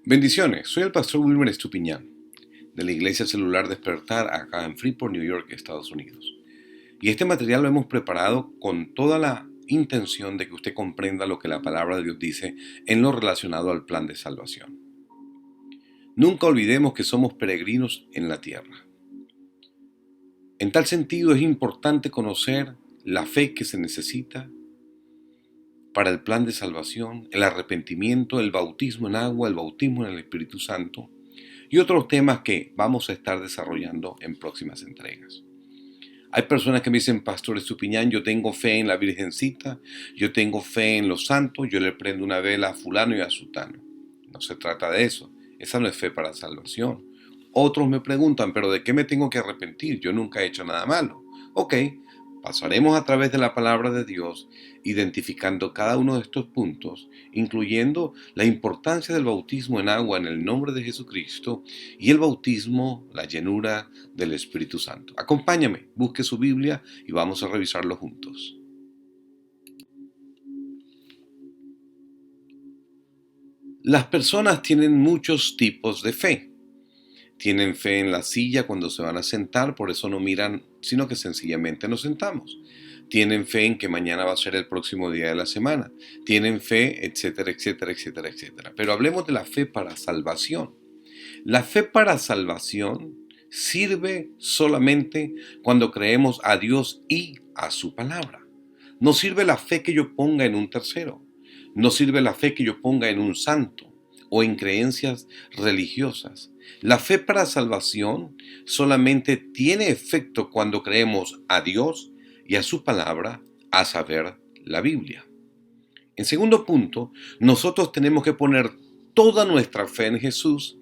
Bendiciones, soy el pastor Wilmer Estupiñán, de la Iglesia Celular Despertar acá en Freeport, New York, Estados Unidos. Y este material lo hemos preparado con toda la intención de que usted comprenda lo que la palabra de Dios dice en lo relacionado al plan de salvación. Nunca olvidemos que somos peregrinos en la tierra. En tal sentido es importante conocer la fe que se necesita para el plan de salvación, el arrepentimiento, el bautismo en agua, el bautismo en el Espíritu Santo y otros temas que vamos a estar desarrollando en próximas entregas. Hay personas que me dicen, Pastor Estupiñán, yo tengo fe en la Virgencita, yo tengo fe en los santos, yo le prendo una vela a fulano y a sutano. No se trata de eso, esa no es fe para salvación. Otros me preguntan, ¿pero de qué me tengo que arrepentir? Yo nunca he hecho nada malo. Ok, pasaremos a través de la palabra de Dios, identificando cada uno de estos puntos, incluyendo la importancia del bautismo en agua en el nombre de Jesucristo y el bautismo, la llenura del Espíritu Santo. Acompáñame, busque su Biblia y vamos a revisarlo juntos. Las personas tienen muchos tipos de fe. Tienen fe en la silla cuando se van a sentar, por eso no miran, sino que sencillamente nos sentamos. Tienen fe en que mañana va a ser el próximo día de la semana. Tienen fe, etcétera, etcétera, etcétera, etcétera. Pero hablemos de la fe para salvación. La fe para salvación sirve solamente cuando creemos a Dios y a su palabra. No sirve la fe que yo ponga en un tercero. No sirve la fe que yo ponga en un santo o en creencias religiosas. La fe para salvación solamente tiene efecto cuando creemos a Dios y a su palabra, a saber, la Biblia. En segundo punto, nosotros tenemos que poner toda nuestra fe en Jesús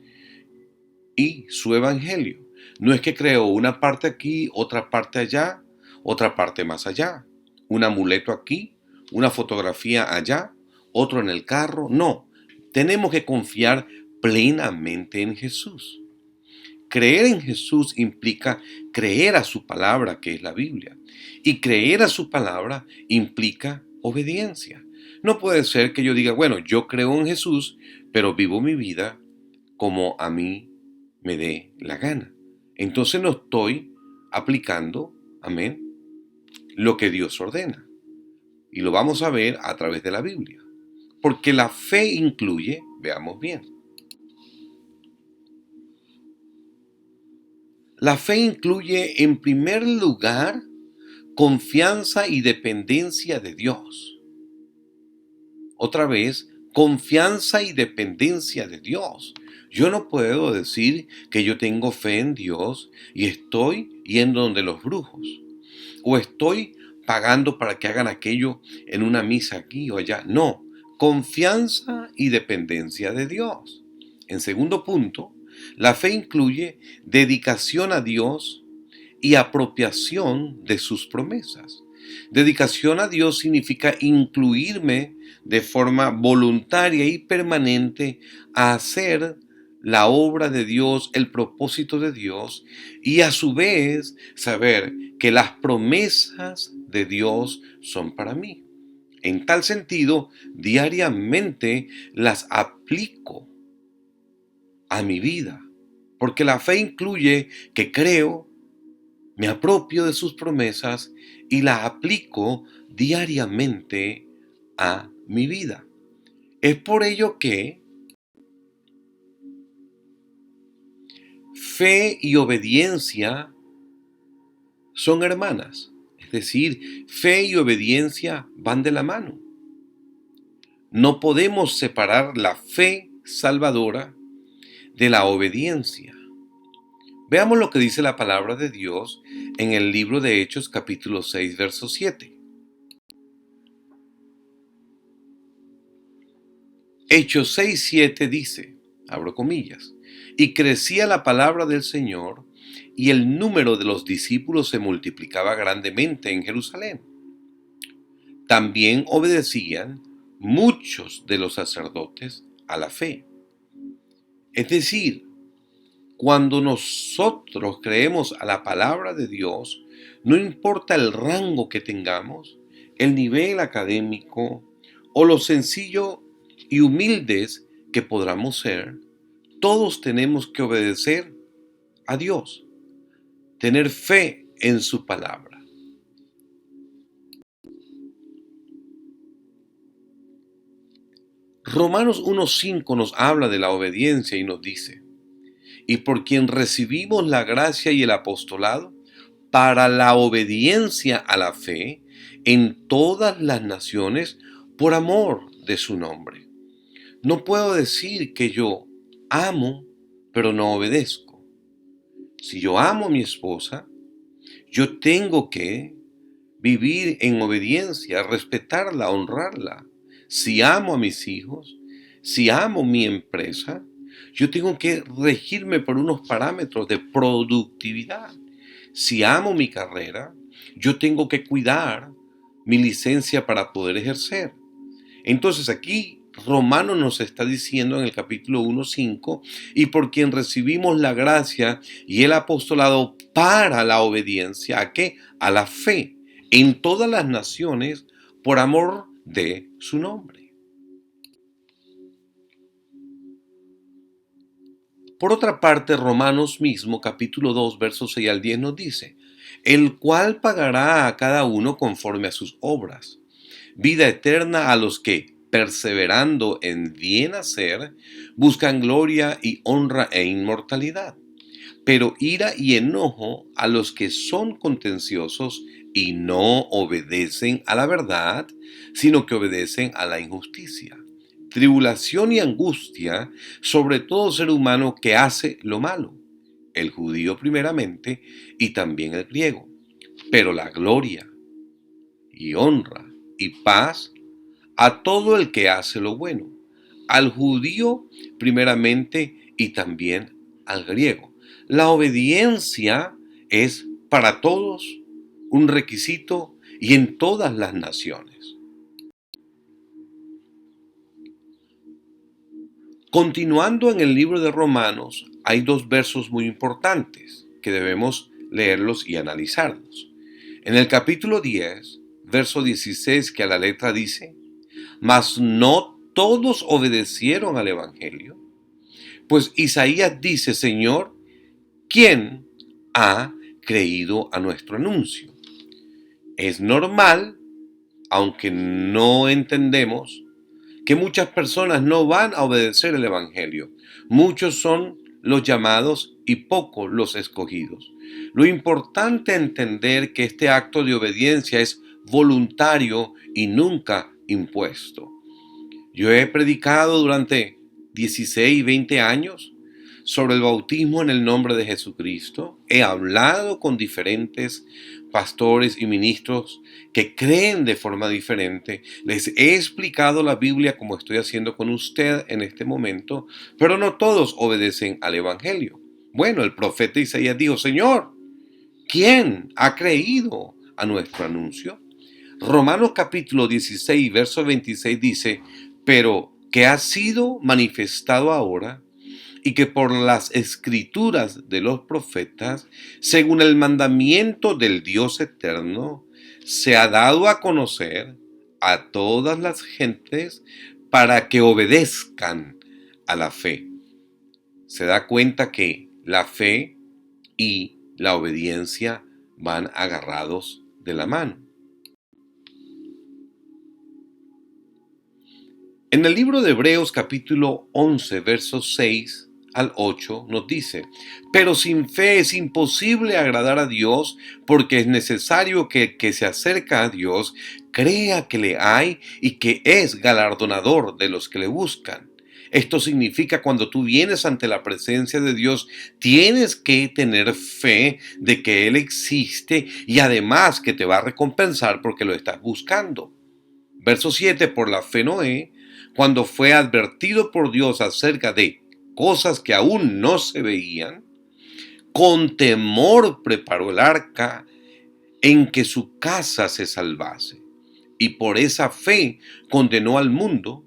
y su evangelio. No es que creo una parte aquí, otra parte allá, otra parte más allá, un amuleto aquí, una fotografía allá, otro en el carro. No, tenemos que confiar plenamente en Jesús. Creer en Jesús implica creer a su palabra, que es la Biblia. Y creer a su palabra implica obediencia. No puede ser que yo diga, bueno, yo creo en Jesús, pero vivo mi vida como a mí me dé la gana. Entonces no estoy aplicando, amén, lo que Dios ordena. Y lo vamos a ver a través de la Biblia. Porque la fe incluye, veamos bien, la fe incluye en primer lugar confianza y dependencia de Dios. Otra vez, confianza y dependencia de Dios. Yo no puedo decir que yo tengo fe en Dios y estoy yendo donde los brujos. O estoy pagando para que hagan aquello en una misa aquí o allá. No, confianza y dependencia de Dios. En segundo punto, la fe incluye dedicación a Dios y apropiación de sus promesas. Dedicación a Dios significa incluirme de forma voluntaria y permanente a hacer la obra de Dios, el propósito de Dios, y a su vez saber que las promesas de Dios son para mí. En tal sentido, diariamente las aplico a mi vida, porque la fe incluye que creo, me apropio de sus promesas y la aplico diariamente a mi vida. Es por ello que fe y obediencia son hermanas. Es decir, fe y obediencia van de la mano. No podemos separar la fe salvadora de la obediencia. Veamos lo que dice la palabra de Dios en el libro de Hechos capítulo 6, verso 7. Hechos 6, 7 dice, abro comillas, y crecía la palabra del Señor y el número de los discípulos se multiplicaba grandemente en Jerusalén. También obedecían muchos de los sacerdotes a la fe. Es decir, cuando nosotros creemos a la palabra de Dios, no importa el rango que tengamos, el nivel académico o lo sencillo y humildes que podamos ser, todos tenemos que obedecer a Dios, tener fe en su palabra. Romanos 1:5 nos habla de la obediencia y nos dice: y por quien recibimos la gracia y el apostolado para la obediencia a la fe en todas las naciones por amor de su nombre. No puedo decir que yo amo, pero no obedezco. Si yo amo a mi esposa, yo tengo que vivir en obediencia, respetarla, honrarla. Si amo a mis hijos, si amo mi empresa, yo tengo que regirme por unos parámetros de productividad. Si amo mi carrera, yo tengo que cuidar mi licencia para poder ejercer. Entonces aquí Romano nos está diciendo en el capítulo 1:5, y por quien recibimos la gracia y el apostolado para la obediencia, ¿a qué? A la fe en todas las naciones por amor de su nombre. Por otra parte, Romanos mismo, capítulo 2, versos 6 al 10 nos dice: el cual pagará a cada uno conforme a sus obras. Vida eterna a los que, perseverando en bien hacer, buscan gloria y honra e inmortalidad. Pero ira y enojo a los que son contenciosos y no obedecen a la verdad, sino que obedecen a la injusticia. Tribulación y angustia sobre todo ser humano que hace lo malo, el judío primeramente y también el griego. Pero la gloria y honra y paz a todo el que hace lo bueno, al judío primeramente y también al griego. La obediencia es para todos un requisito y en todas las naciones. Continuando en el libro de Romanos, hay dos versos muy importantes que debemos leerlos y analizarlos. En el capítulo 10, verso 16, que a la letra dice: mas no todos obedecieron al Evangelio. Pues Isaías dice: Señor, ¿quién ha creído a nuestro anuncio? Es normal, aunque no entendemos, que muchas personas no van a obedecer el Evangelio. Muchos son los llamados y pocos los escogidos. Lo importante es entender que este acto de obediencia es voluntario y nunca impuesto. Yo he predicado durante 16 y 20 años sobre el bautismo en el nombre de Jesucristo. He hablado con diferentes pastores y ministros que creen de forma diferente. Les he explicado la Biblia como estoy haciendo con usted en este momento, pero no todos obedecen al Evangelio. Bueno, el profeta Isaías dijo: Señor, ¿quién ha creído a nuestro anuncio? Romanos capítulo 16, verso 26 dice: pero que ha sido manifestado ahora, y que por las escrituras de los profetas, según el mandamiento del Dios eterno, se ha dado a conocer a todas las gentes para que obedezcan a la fe. Se da cuenta que la fe y la obediencia van agarrados de la mano. En el libro de Hebreos capítulo 11, versos 6 al 8 nos dice: pero sin fe es imposible agradar a Dios, porque es necesario que el que se acerca a Dios crea que le hay y que es galardonador de los que le buscan. Esto significa, cuando tú vienes ante la presencia de Dios, tienes que tener fe de que Él existe y además que te va a recompensar porque lo estás buscando. Verso 7: por la fe Noé, cuando fue advertido por Dios acerca de cosas que aún no se veían, con temor preparó el arca en que su casa se salvase. Y por esa fe condenó al mundo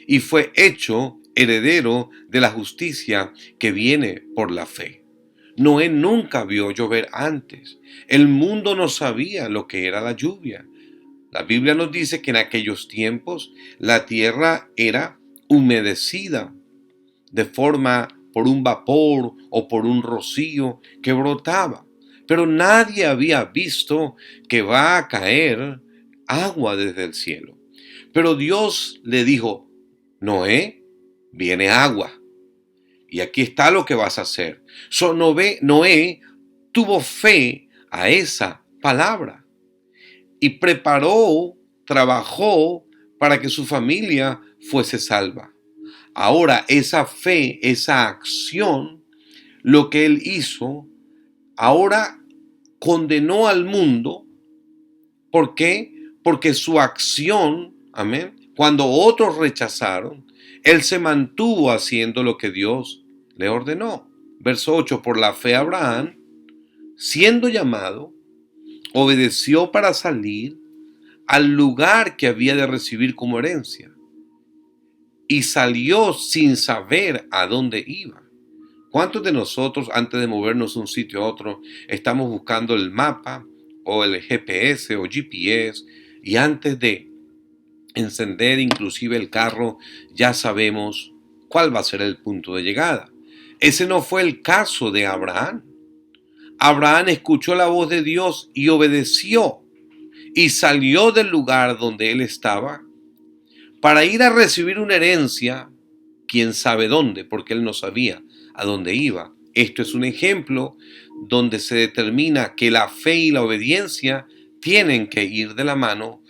y fue hecho heredero de la justicia que viene por la fe. Noé nunca vio llover antes. El mundo no sabía lo que era la lluvia. La Biblia nos dice que en aquellos tiempos la tierra era humedecida de forma por un vapor o por un rocío que brotaba. Pero nadie había visto que va a caer agua desde el cielo. Pero Dios le dijo: Noé, viene agua. Y aquí está lo que vas a hacer. Noé tuvo fe a esa palabra y trabajó para que su familia fuese salva. Ahora, esa fe, esa acción, lo que él hizo, ahora condenó al mundo. ¿Por qué? Porque su acción, amén, cuando otros rechazaron, él se mantuvo haciendo lo que Dios le ordenó. Verso 8: por la fe Abraham, siendo llamado, obedeció para salir al lugar que había de recibir como herencia, y salió sin saber a dónde iba. ¿Cuántos de nosotros, antes de movernos de un sitio a otro, estamos buscando el mapa o el GPS o GPS, y antes de encender inclusive el carro ya sabemos cuál va a ser el punto de llegada? Ese no fue el caso de Abraham. Abraham escuchó la voz de Dios y obedeció, y salió del lugar donde él estaba para ir a recibir una herencia, quién sabe dónde, porque él no sabía a dónde iba. Esto es un ejemplo donde se determina que la fe y la obediencia tienen que ir de la mano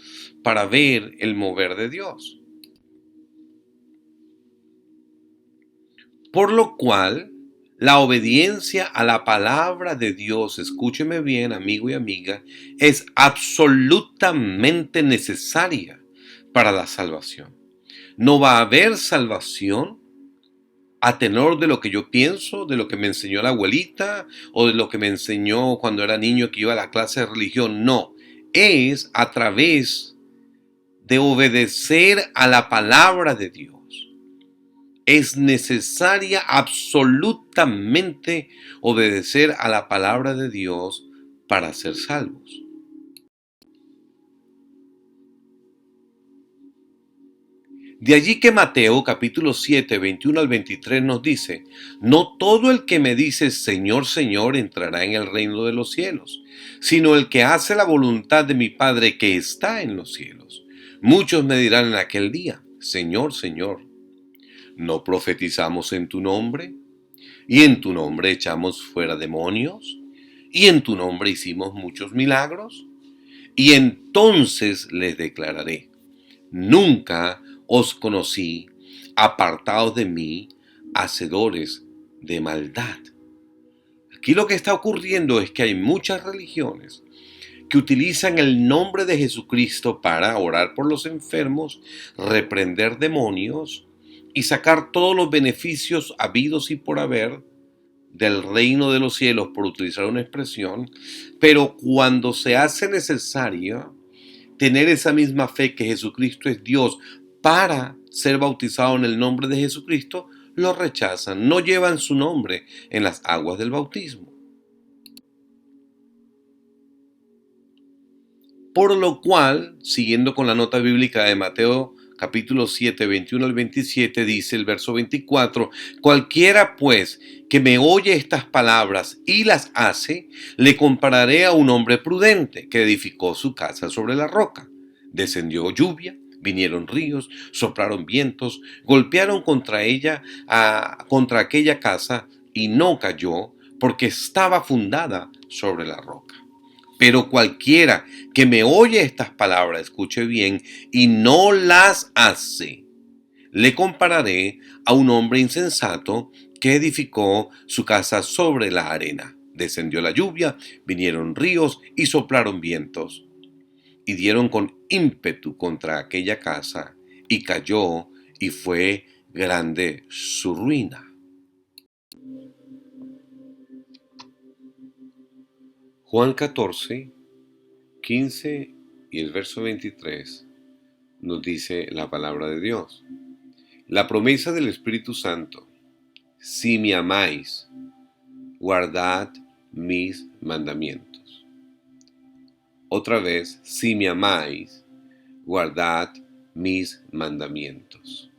para ver el mover de Dios. Por lo cual, la obediencia a la palabra de Dios, escúcheme bien, amigo y amiga, es absolutamente necesaria para la salvación. No va a haber salvación a tenor de lo que yo pienso, de lo que me enseñó la abuelita o de lo que me enseñó cuando era niño que iba a la clase de religión. No, es a través de obedecer a la palabra de Dios. Es necesaria absolutamente obedecer a la palabra de Dios para ser salvos. De allí que Mateo capítulo 7, 21 al 23 nos dice: no todo el que me dice Señor, Señor entrará en el reino de los cielos, sino el que hace la voluntad de mi Padre que está en los cielos. Muchos me dirán en aquel día: Señor, Señor, ¿no profetizamos en tu nombre? ¿Y en tu nombre echamos fuera demonios? ¿Y en tu nombre hicimos muchos milagros? Y entonces les declararé: nunca os conocí, apartados de mí, hacedores de maldad. Aquí lo que está ocurriendo es que hay muchas religiones que utilizan el nombre de Jesucristo para orar por los enfermos, reprender demonios y sacar todos los beneficios habidos y por haber del reino de los cielos, por utilizar una expresión, pero cuando se hace necesario tener esa misma fe que Jesucristo es Dios para ser bautizado en el nombre de Jesucristo, lo rechazan, no llevan su nombre en las aguas del bautismo. Por lo cual, siguiendo con la nota bíblica de Mateo capítulo 7, 21 al 27, dice el verso 24: cualquiera pues que me oye estas palabras y las hace, le compararé a un hombre prudente que edificó su casa sobre la roca. Descendió lluvia, vinieron ríos, soplaron vientos, golpearon contra aquella casa, y no cayó, porque estaba fundada sobre la roca. Pero cualquiera que me oye estas palabras, escuche bien, y no las hace, le compararé a un hombre insensato que edificó su casa sobre la arena. Descendió la lluvia, vinieron ríos y soplaron vientos, y dieron con ímpetu contra aquella casa, y cayó, y fue grande su ruina. Juan 14, 15 y el verso 23 nos dice la palabra de Dios. La promesa del Espíritu Santo: si me amáis, guardad mis mandamientos. Otra vez: si me amáis, guardad mis mandamientos.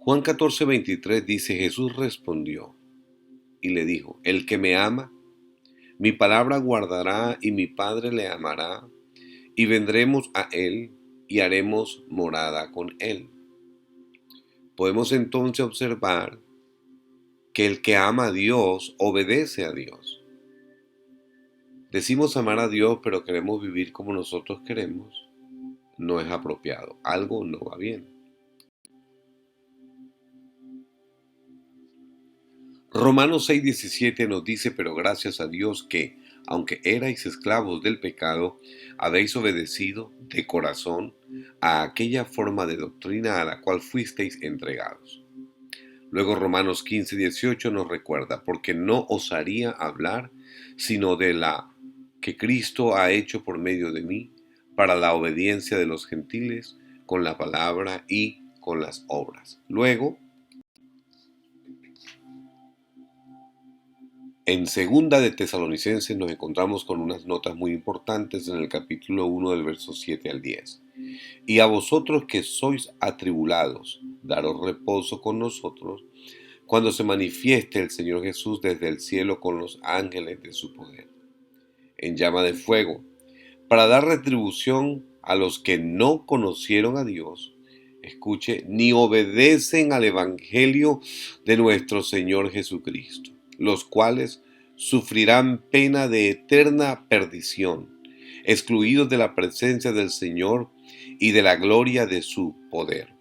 Juan 14:23 dice, Jesús respondió y le dijo, el que me ama, mi palabra guardará y mi Padre le amará y vendremos a él y haremos morada con él. Podemos entonces observar que el que ama a Dios obedece a Dios. Decimos amar a Dios, pero queremos vivir como nosotros queremos. No es apropiado. Algo no va bien. Romanos 6:17 nos dice, pero gracias a Dios que, aunque erais esclavos del pecado, habéis obedecido de corazón a aquella forma de doctrina a la cual fuisteis entregados. Luego Romanos 15:18 nos recuerda, porque no osaría hablar sino de la que Cristo ha hecho por medio de mí, para la obediencia de los gentiles, con la palabra y con las obras. Luego, en segunda de Tesalonicenses nos encontramos con unas notas muy importantes en el capítulo 1 del verso 7 al 10. Y a vosotros que sois atribulados, daros reposo con nosotros, cuando se manifieste el Señor Jesús desde el cielo con los ángeles de su poder, en llama de fuego, para dar retribución a los que no conocieron a Dios, escuche, ni obedecen al Evangelio de nuestro Señor Jesucristo, los cuales sufrirán pena de eterna perdición, excluidos de la presencia del Señor y de la gloria de su poder,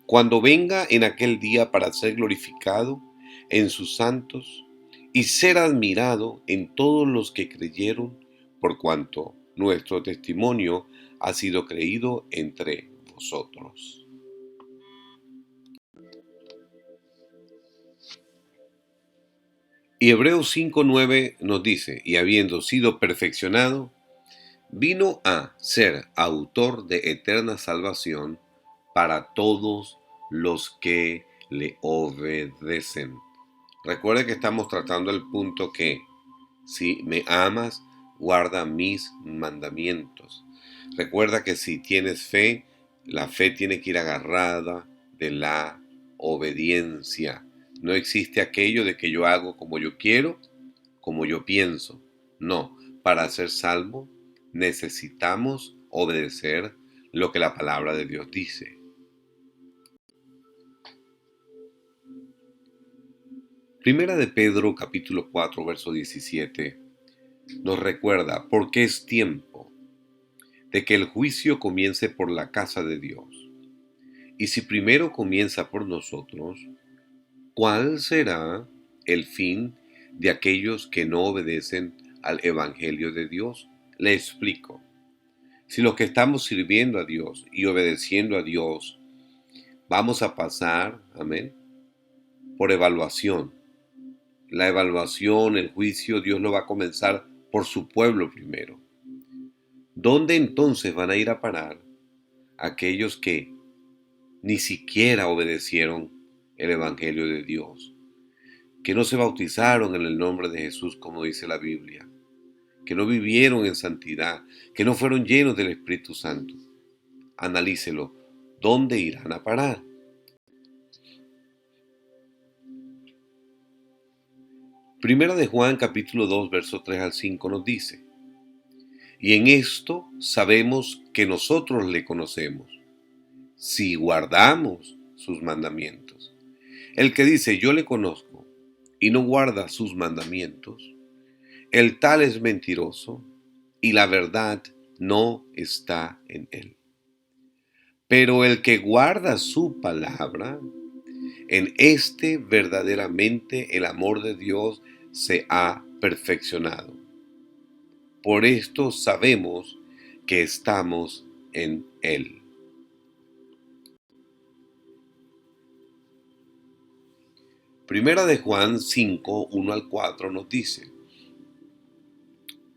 cuando venga en aquel día para ser glorificado en sus santos y ser admirado en todos los que creyeron, por cuanto nuestro testimonio ha sido creído entre vosotros. Y Hebreos 5:9 nos dice, y habiendo sido perfeccionado, vino a ser autor de eterna salvación para todos los que le obedecen. Recuerde que estamos tratando el punto que, si me amas, guarda mis mandamientos. Recuerda que si tienes fe, la fe tiene que ir agarrada de la obediencia. No existe aquello de que yo hago como yo quiero, como yo pienso. No, para ser salvo necesitamos obedecer lo que la palabra de Dios dice. Primera de Pedro capítulo 4 verso 17 nos recuerda, porque es tiempo de que el juicio comience por la casa de Dios. Y si primero comienza por nosotros, ¿cuál será el fin de aquellos que no obedecen al Evangelio de Dios? Le explico. Si los que estamos sirviendo a Dios y obedeciendo a Dios, vamos a pasar, amén, por evaluación. La evaluación, el juicio, Dios lo va a comenzar por su pueblo primero. ¿Dónde entonces van a ir a parar aquellos que ni siquiera obedecieron el Evangelio de Dios? Que no se bautizaron en el nombre de Jesús, como dice la Biblia, que no vivieron en santidad, que no fueron llenos del Espíritu Santo. Analícelo. ¿Dónde irán a parar? Primera de Juan capítulo 2 versos 3 al 5 nos dice, y en esto sabemos que nosotros le conocemos, si guardamos sus mandamientos. El que dice yo le conozco y no guarda sus mandamientos, el tal es mentiroso y la verdad no está en él. Pero el que guarda su palabra, en este verdaderamente el amor de Dios se ha perfeccionado. Por esto sabemos que estamos en él. Primera de Juan 5, 1 al 4 nos dice,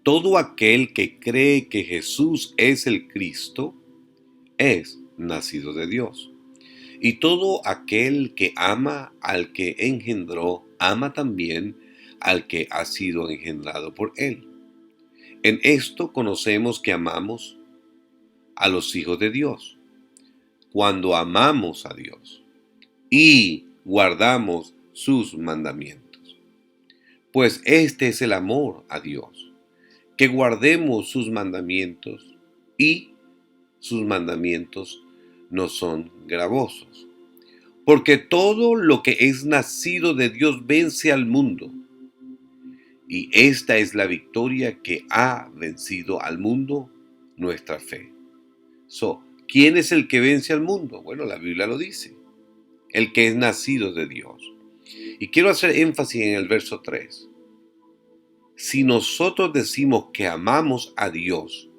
todo aquel que cree que Jesús es el Cristo es nacido de Dios. Y todo aquel que ama al que engendró, ama también al que ha sido engendrado por él. En esto conocemos que amamos a los hijos de Dios, cuando amamos a Dios. y guardamos sus mandamientos. Pues este es el amor a Dios, que guardemos sus mandamientos, y sus mandamientos no son gravosos. Porque todo lo que es nacido de Dios vence al mundo. Y esta es la victoria que ha vencido al mundo, nuestra fe. ¿Quién es el que vence al mundo? Bueno, la Biblia lo dice. El que es nacido de Dios. Y quiero hacer énfasis en el verso 3. Si nosotros decimos que amamos a Dios,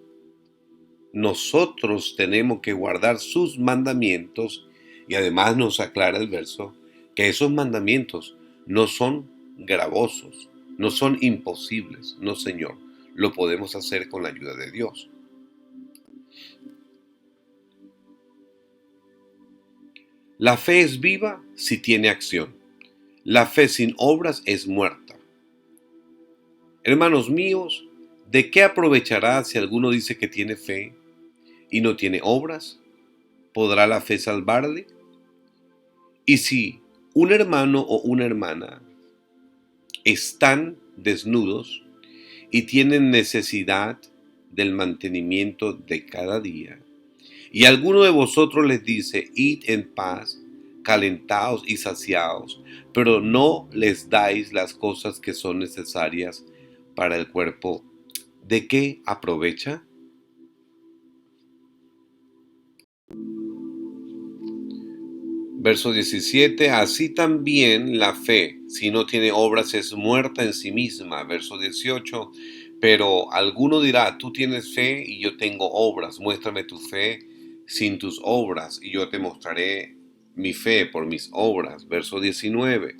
nosotros tenemos que guardar sus mandamientos, y además nos aclara el verso que esos mandamientos no son gravosos, no son imposibles. No, Señor, lo podemos hacer con la ayuda de Dios. La fe es viva si tiene acción. La fe sin obras es muerta. Hermanos míos, ¿de qué aprovechará si alguno dice que tiene fe y no tiene obras? ¿Podrá la fe salvarle? Y si un hermano o una hermana están desnudos y tienen necesidad del mantenimiento de cada día, y alguno de vosotros les dice, id en paz, calentaos y saciaos, pero no les dais las cosas que son necesarias para el cuerpo, ¿de qué aprovecha? Verso 17, así también la fe, si no tiene obras, es muerta en sí misma. Verso 18, pero alguno dirá, tú tienes fe y yo tengo obras, muéstrame tu fe sin tus obras y yo te mostraré mi fe por mis obras. Verso 19,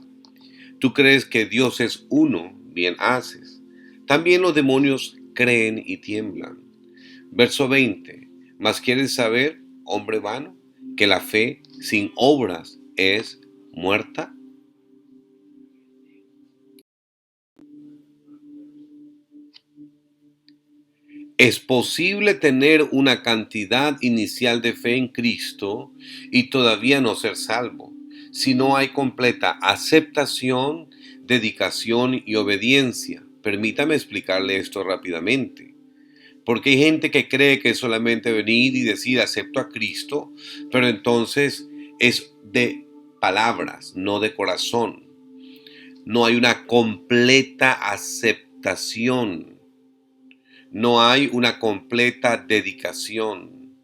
tú crees que Dios es uno, bien haces. También los demonios creen y tiemblan. Verso 20, mas quieres saber, hombre vano, que la fe sin obras es muerta. Es posible tener una cantidad inicial de fe en Cristo y todavía no ser salvo, si no hay completa aceptación, dedicación y obediencia. Permítame explicarle esto rápidamente. Porque hay gente que cree que es solamente venir y decir acepto a Cristo, pero entonces es de palabras, no de corazón. No hay una completa aceptación. No hay una completa dedicación.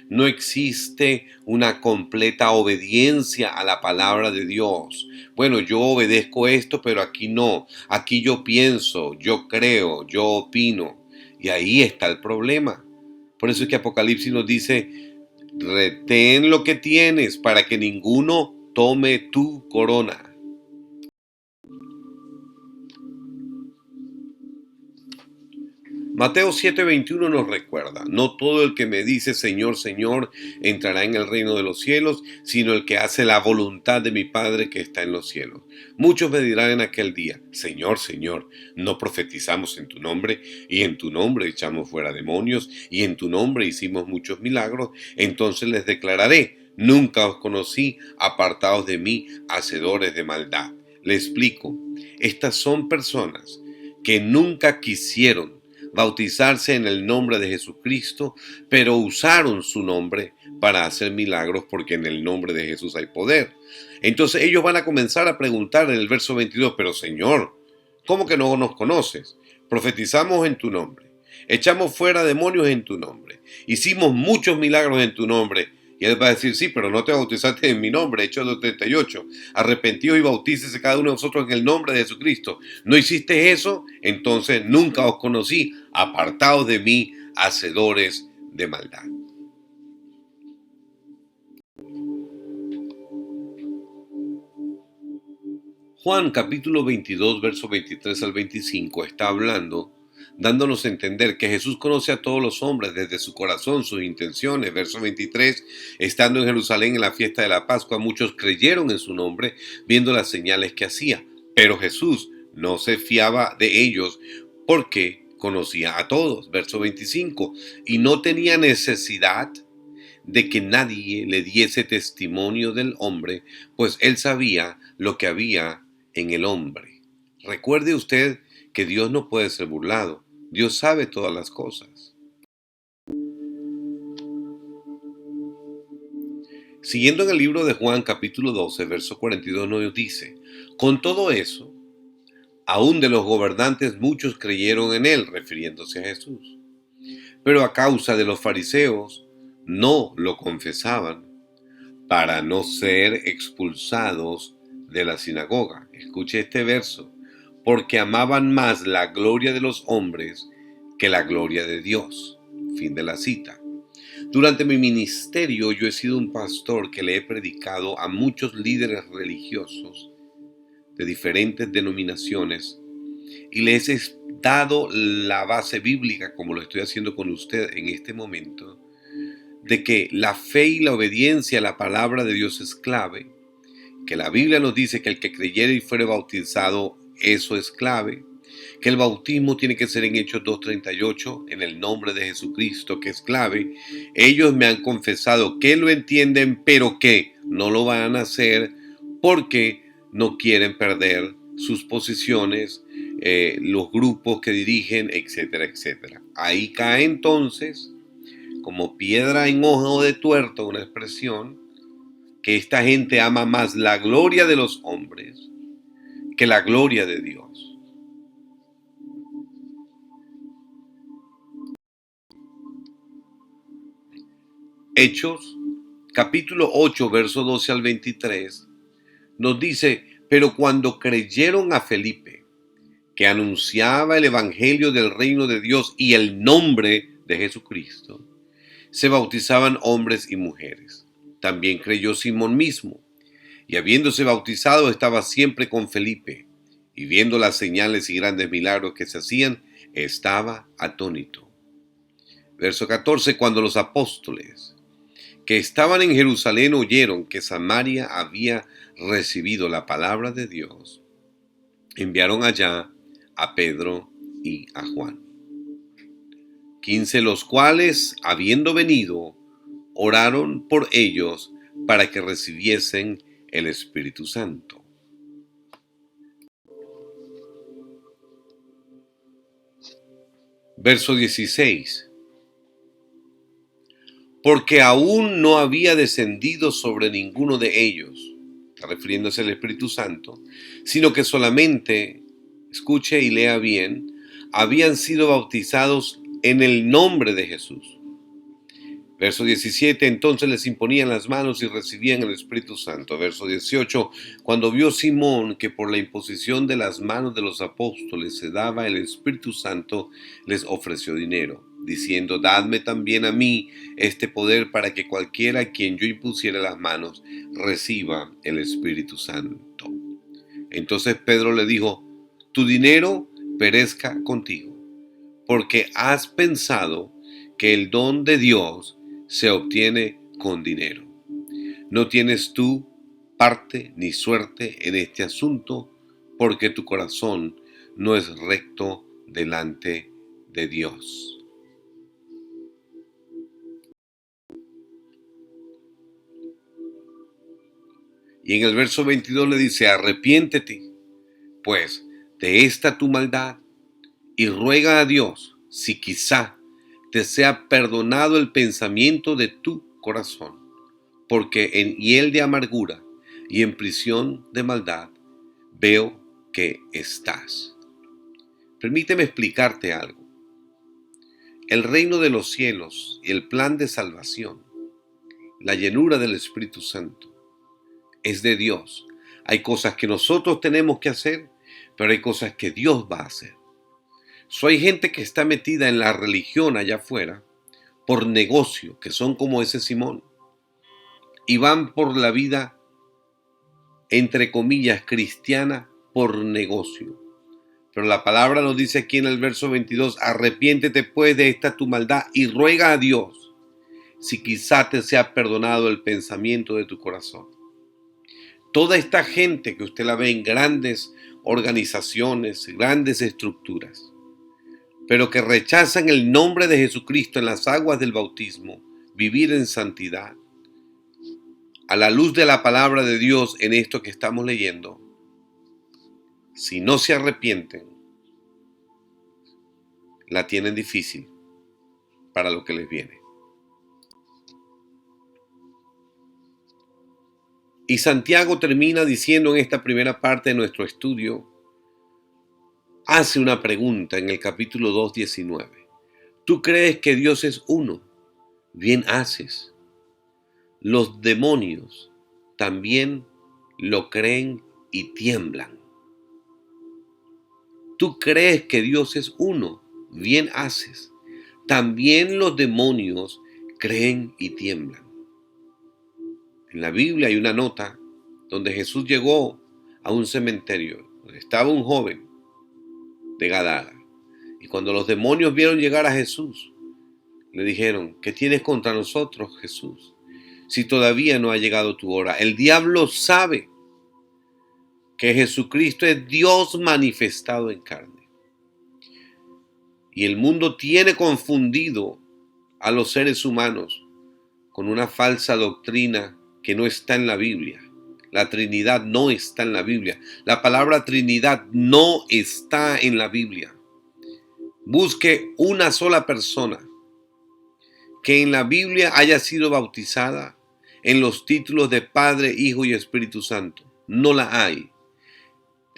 No existe una completa obediencia a la palabra de Dios. Bueno, yo obedezco esto, pero aquí no. Aquí yo pienso, yo creo, yo opino. Y ahí está el problema. Por eso es que Apocalipsis nos dice, retén lo que tienes para que ninguno tome tu corona. Mateo 7:21 nos recuerda, no todo el que me dice Señor, Señor entrará en el reino de los cielos, sino el que hace la voluntad de mi Padre que está en los cielos. Muchos me dirán en aquel día, Señor, Señor, ¿no profetizamos en tu nombre? Y en tu nombre echamos fuera demonios, y en tu nombre hicimos muchos milagros. Entonces les declararé, nunca os conocí, apartados de mí, hacedores de maldad. Le explico, estas son personas que nunca quisieron bautizarse en el nombre de Jesucristo, pero usaron su nombre para hacer milagros porque en el nombre de Jesús hay poder. Entonces ellos van a comenzar a preguntar en el verso 22, pero Señor, ¿cómo que no nos conoces? Profetizamos en tu nombre, echamos fuera demonios en tu nombre, hicimos muchos milagros en tu nombre. Y él va a decir, sí, pero no te bautizaste en mi nombre. Hechos 2:38. Arrepentidos y bautícese cada uno de vosotros en el nombre de Jesucristo. ¿No hiciste eso? Entonces nunca os conocí. Apartaos de mí, hacedores de maldad. Juan capítulo 22, verso 23 al 25 está hablando, dándonos a entender que Jesús conoce a todos los hombres desde su corazón, sus intenciones. Verso 23, estando en Jerusalén en la fiesta de la Pascua, muchos creyeron en su nombre, viendo las señales que hacía. Pero Jesús no se fiaba de ellos porque conocía a todos. Verso 25, y no tenía necesidad de que nadie le diese testimonio del hombre, pues él sabía lo que había en el hombre. Recuerde usted que Dios no puede ser burlado. Dios sabe todas las cosas. Siguiendo en el libro de Juan capítulo 12, verso 42 nos dice: con todo eso, aún de los gobernantes muchos creyeron en él, refiriéndose a Jesús. Pero a causa de los fariseos no lo confesaban, para no ser expulsados de la sinagoga. Escuche este verso: porque amaban más la gloria de los hombres que la gloria de Dios. Fin de la cita. Durante mi ministerio yo he sido un pastor que le he predicado a muchos líderes religiosos de diferentes denominaciones y les he dado la base bíblica, como lo estoy haciendo con usted en este momento, de que la fe y la obediencia a la palabra de Dios es clave, que la Biblia nos dice que el que creyere y fuere bautizado, eso es clave, que el bautismo tiene que ser en Hechos 2:38, en el nombre de Jesucristo, que es clave. Ellos me han confesado que lo entienden, pero que no lo van a hacer porque no quieren perder sus posiciones, los grupos que dirigen, etcétera, etcétera. Ahí cae entonces, como piedra en ojo de tuerto, una expresión, que esta gente ama más la gloria de los hombres que la gloria de Dios. Hechos, capítulo 8, verso 12 al 23, nos dice: pero cuando creyeron a Felipe, que anunciaba el evangelio del reino de Dios y el nombre de Jesucristo, se bautizaban hombres y mujeres. También creyó Simón mismo, y habiéndose bautizado estaba siempre con Felipe, y viendo las señales y grandes milagros que se hacían, estaba atónito. Verso 14, cuando los apóstoles que estaban en Jerusalén oyeron que Samaria había recibido la palabra de Dios, enviaron allá a Pedro y a Juan. 15, los cuales, habiendo venido, oraron por ellos para que recibiesen el Espíritu Santo. Verso 16. Porque aún no había descendido sobre ninguno de ellos, está refiriéndose al Espíritu Santo, sino que solamente, escuche y lea bien, habían sido bautizados en el nombre de Jesús. Verso 17, entonces les imponían las manos y recibían el Espíritu Santo. Verso 18, cuando vio Simón que por la imposición de las manos de los apóstoles se daba el Espíritu Santo, les ofreció dinero, diciendo: dadme también a mí este poder para que cualquiera a quien yo impusiera las manos reciba el Espíritu Santo. Entonces Pedro le dijo: tu dinero perezca contigo, porque has pensado que el don de Dios se obtiene con dinero. No tienes tú parte ni suerte en este asunto, porque tu corazón no es recto delante de Dios. Y en el verso 22 le dice: arrepiéntete, pues, de esta tu maldad, y ruega a Dios si quizá te sea perdonado el pensamiento de tu corazón, porque en hiel de amargura y en prisión de maldad veo que estás. Permíteme explicarte algo. El reino de los cielos y el plan de salvación, la llenura del Espíritu Santo, es de Dios. Hay cosas que nosotros tenemos que hacer, pero hay cosas que Dios va a hacer. Hay gente que está metida en la religión allá afuera por negocio, que son como ese Simón, y van por la vida, entre comillas, cristiana por negocio. Pero la palabra nos dice aquí en el verso 22, arrepiéntete pues de esta tu maldad y ruega a Dios si quizá te sea perdonado el pensamiento de tu corazón. Toda esta gente que usted la ve en grandes organizaciones, grandes estructuras, pero que rechazan el nombre de Jesucristo en las aguas del bautismo, vivir en santidad, a la luz de la palabra de Dios en esto que estamos leyendo, si no se arrepienten, la tienen difícil para lo que les viene. Y Santiago termina diciendo en esta primera parte de nuestro estudio, hace una pregunta en el capítulo 2:19. ¿Tú crees que Dios es uno? Bien haces. Los demonios también lo creen y tiemblan. ¿Tú crees que Dios es uno? Bien haces. También los demonios creen y tiemblan. En la Biblia hay una nota donde Jesús llegó a un cementerio donde estaba un joven de Gadara. Y cuando los demonios vieron llegar a Jesús, le dijeron, ¿qué tienes contra nosotros, Jesús? Si todavía no ha llegado tu hora. El diablo sabe que Jesucristo es Dios manifestado en carne. Y el mundo tiene confundido a los seres humanos con una falsa doctrina que no está en la Biblia. La Trinidad no está en la Biblia. La palabra Trinidad no está en la Biblia. Busque una sola persona que en la Biblia haya sido bautizada en los títulos de Padre, Hijo y Espíritu Santo. No la hay.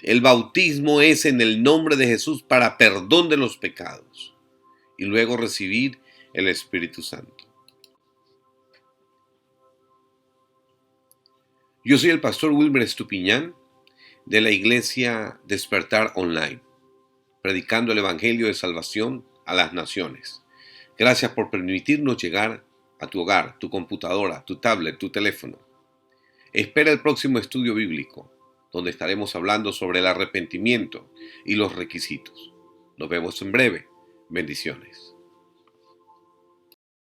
El bautismo es en el nombre de Jesús para perdón de los pecados y luego recibir el Espíritu Santo. Yo soy el pastor Wilmer Estupiñán de la iglesia Despertar Online, predicando el Evangelio de Salvación a las naciones. Gracias por permitirnos llegar a tu hogar, tu computadora, tu tablet, tu teléfono. Espera el próximo estudio bíblico, donde estaremos hablando sobre el arrepentimiento y los requisitos. Nos vemos en breve. Bendiciones.